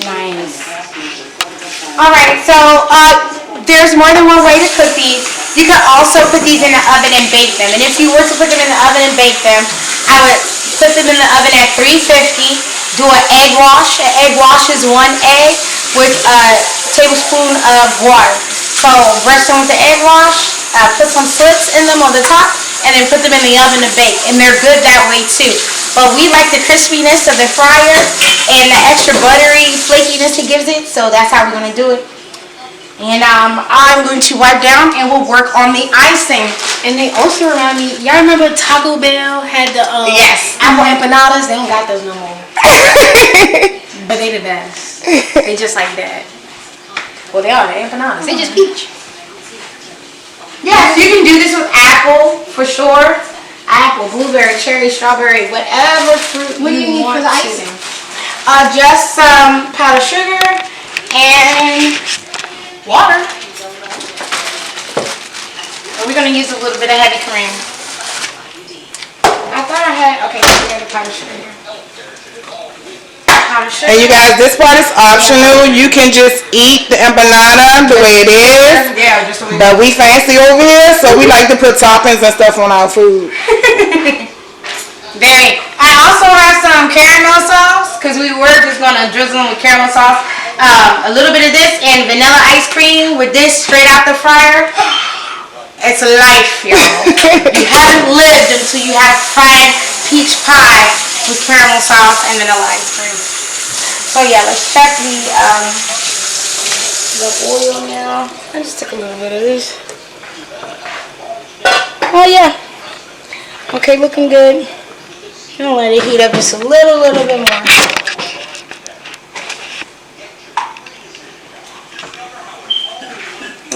Nice. Alright, so there's more than one way to cook these. You can also put these in the oven and bake them. And if you were to put them in the oven and bake them, I would put them in the oven at 350. Do an egg wash. An egg wash is 1 egg with a tablespoon of water. So brush them with the egg wash, put some slits in them on the top, and then put them in the oven to bake. And they're good that way too. But we like the crispiness of the fryer and the extra buttery flakiness it gives it. So that's how we're going to do it. And I'm going to wipe down and we'll work on the icing. And they also remind me, y'all remember Taco Bell had the yes, apple empanadas? They don't got those no more. But they the best. They just like that. Well, they are, the empanadas. They just peach. Yes, you can do this with apple for sure. Apple, blueberry, cherry, strawberry, whatever fruit what do you need want for the icing? Just some powdered sugar and water. We're going to use a little bit of heavy cream. I thought I had, okay, so we got the powdered sugar here. And you guys, this part is optional. You can just eat the empanada the way it is. Yeah, just the way it is. But we fancy over here, so we like to put toppings and stuff on our food. Very. I also have some caramel sauce because we were just going to drizzle them with caramel sauce. A little bit of this and vanilla ice cream with this straight out the fryer. It's life, y'all. You haven't lived until you have fried peach pie with caramel sauce and vanilla ice cream. So yeah, let's check the oil now. I just took a little bit of this. Oh yeah. Okay, looking good. I'm gonna let it heat up just a little bit more.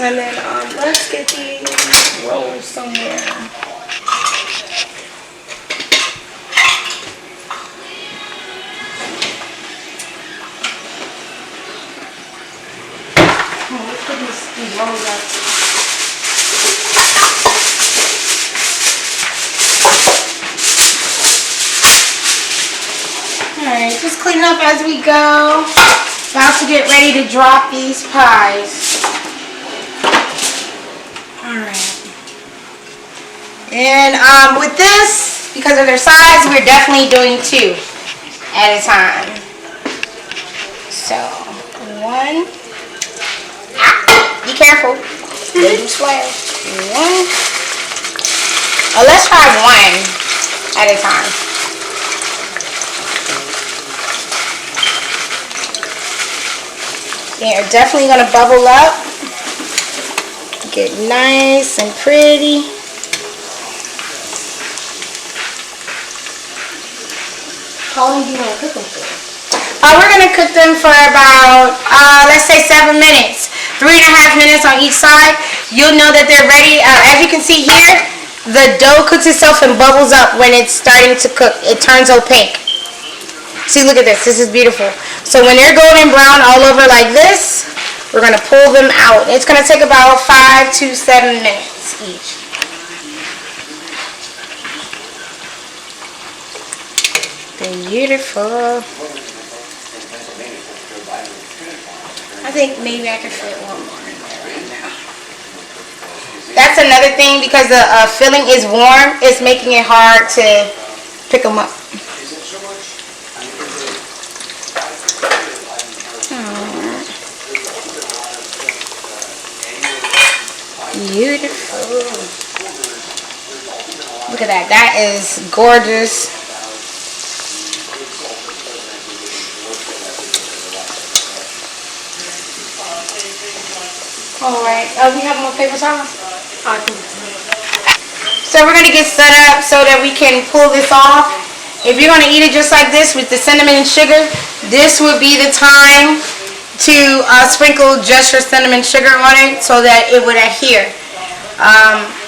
And then let's get these rolls somewhere. Let's put these rolls up. Alright, just clean up as we go. About to get ready to drop these pies. Alright. And with this, because of their size, we're definitely doing 2 at a time. So, 1. Be careful. They do swell. 1. Let's try 1 at a time. They're definitely going to bubble up. Get nice and pretty. How long do you want to cook them for? We're going to cook them for about, let's say 7 minutes. 3.5 minutes on each side. You'll know that they're ready. As you can see here, the dough cooks itself and bubbles up when it's starting to cook. It turns opaque. See, look at this. This is beautiful. So when they're golden brown all over like this, we're going to pull them out. It's going to take about 5 to 7 minutes each. Beautiful. I think maybe I can fit one more in there right now. That's another thing, because the filling is warm, it's making it hard to pick them up. Beautiful. Look at that. That is gorgeous. Alright, we have more paper towels? So we're going to get set up so that we can pull this off. If you're going to eat it just like this with the cinnamon and sugar, this would be the time to sprinkle just your cinnamon sugar on it so that it would adhere.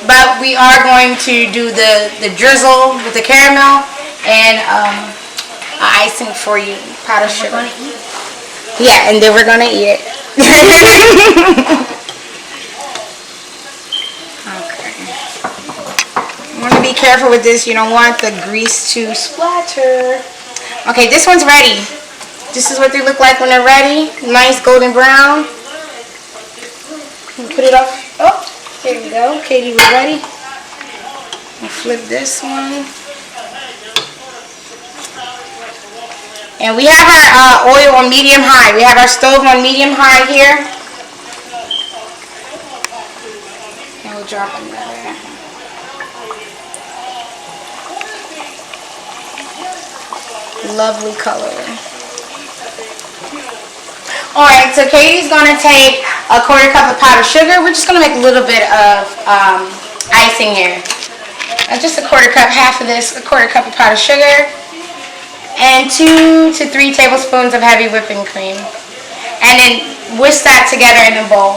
But we are going to do the drizzle with the caramel and icing for you, powdered sugar. Yeah, and then we're going to eat it. Be careful with this. You don't want the grease to splatter. Okay, this one's ready. This is what they look like when they're ready. Nice golden brown. Put it up. Oh, there we go. Katie, we're ready. I'll flip this one. And we have our oil on medium high. We have our stove on medium high here. And we'll drop another. Lovely color. Alright, so Katie's going to take a 1/4 cup of powdered sugar. We're just going to make a little bit of icing here. Just a 1/4 cup, half of this, a 1/4 cup of powdered sugar. And 2 to 3 tablespoons of heavy whipping cream. And then whisk that together in a bowl.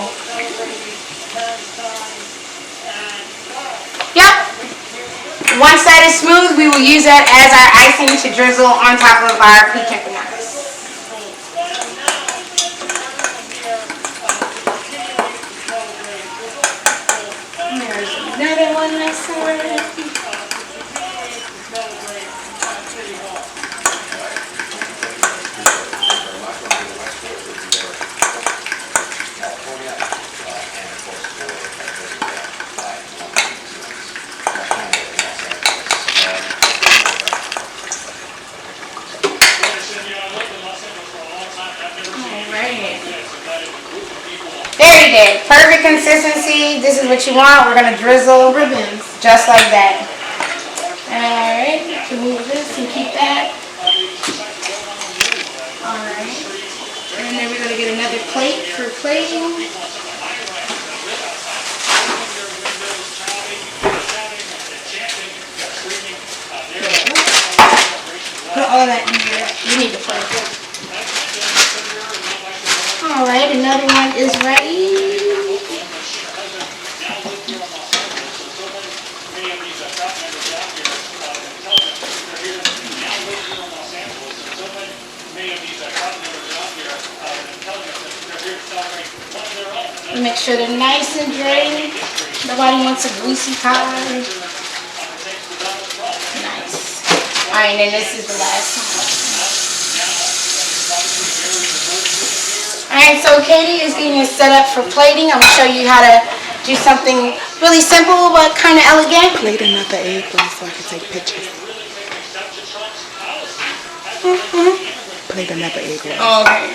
Yep. Once that is smooth, we will use that as our icing to drizzle on top of our pecan empanadas. There's another one nice and ready. There you go. Perfect consistency. This is what you want. We're going to drizzle ribbons just like that. Alright. Remove this and keep that. Alright. And then we're going to get another plate for plating. Put all that in here. You need to plate. Alright, another one is ready. Make sure they're nice and drained. Nobody wants a greasy pie. Nice. Alright, and then this is the last one. Alright, so Katie is getting it set up for plating. I'm going to show you how to do something really simple but kind of elegant. Plate another egg, please, so I can take pictures. Plate another egg. Okay. Alright.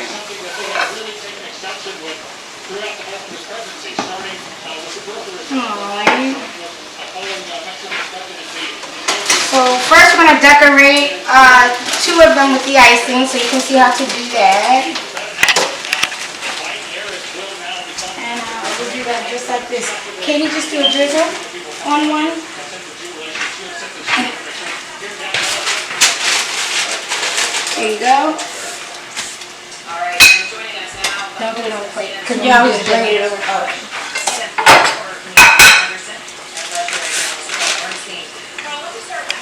So first we're going to decorate 2 of them with the icing so you can see how to do that. We'll do that just like this. Katie, just do a drizzle on one. There you go. Alright, you're joining us now. Don't do it on the plate. Yeah, I was just bringing it over.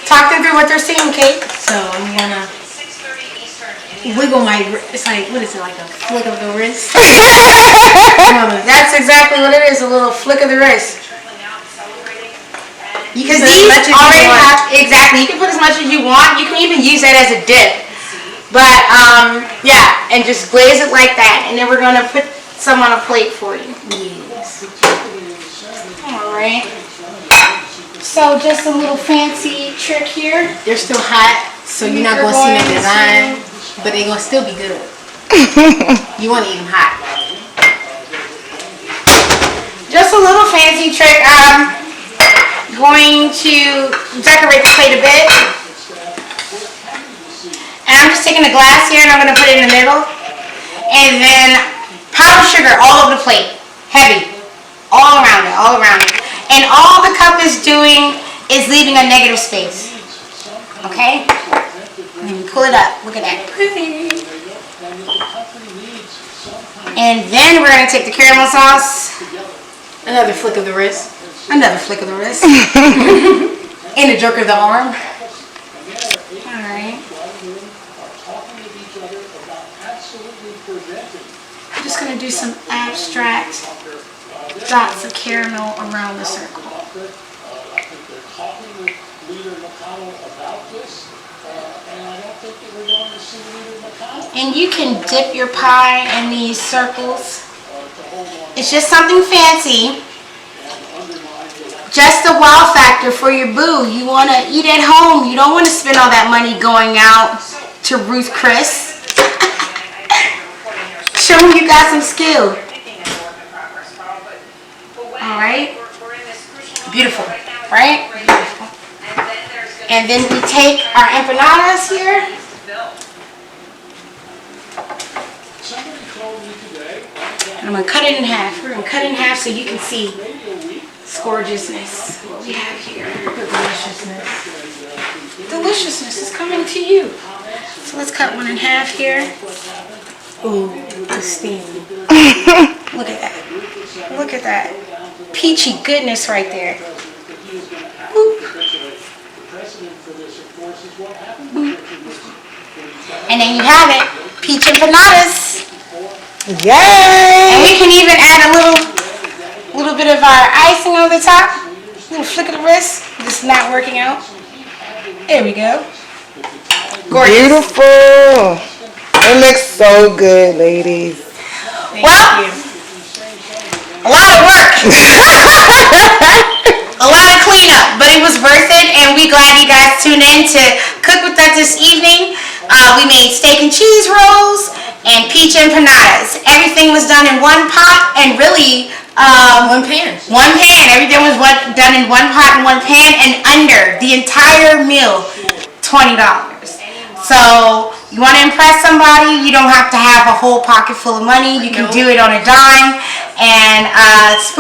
Talk them through what they're seeing, Kate. So I'm gonna wiggle my, it's like, what is it, like a flick of the wrist? That's exactly what it is, a little flick of the wrist. Because these already have, exactly, you can put as much as you want. You can even use that as a dip. But, yeah, and just glaze it like that. And then we're going to put some on a plate for you. Yes. Alright. So just a little fancy trick here. They're still hot, so you're not gonna see the design, but they're gonna still be good. You want to eat them hot. Just a little fancy trick. I'm going to decorate the plate a bit. And I'm just taking a glass here and I'm going to put it in the middle. And then powdered sugar all over the plate. Heavy. All around it, all around it. And all the cup is doing is leaving a negative space. Okay? And then pull it up. Look at that. Pretty. And then we're going to take the caramel sauce. Another flick of the wrist. Another flick of the wrist. And a jerk of the arm. Alright. I'm just going to do some abstract dots of caramel around the circle. And you can dip your pie in these circles. It's just something fancy. Just a wow factor for your boo. You want to eat at home. You don't want to spend all that money going out to Ruth Chris. Show them you got some skill. Alright. Beautiful, right? Beautiful. And then we take our empanadas here. And I'm going to cut it in half. We're going to cut it in half so you can see this gorgeousness. What we have here. The deliciousness. Deliciousness is coming to you. So let's cut one in half here. Ooh, pristine. Look at that. Look at that. Peachy goodness right there. Boop. Boop. And then you have it. Peach empanadas. Yay! And we can even add a little bit of our icing on the top. A little flick of the wrist. This is not working out. There we go. Gorgeous. Beautiful. It looks so good, ladies. Well, a lot of work. A lot of cleanup, but it was worth it, and we're glad you guys tuned in to cook with us this evening. We made steak and cheese rolls and peach empanadas. Everything was done in one pot, and really One pan. one pan. Everything was done in one pot and one pan, and under the entire meal, $20. So you want to impress somebody, you don't have to have a whole pocket full of money. You can do it on a dime. And Spoonful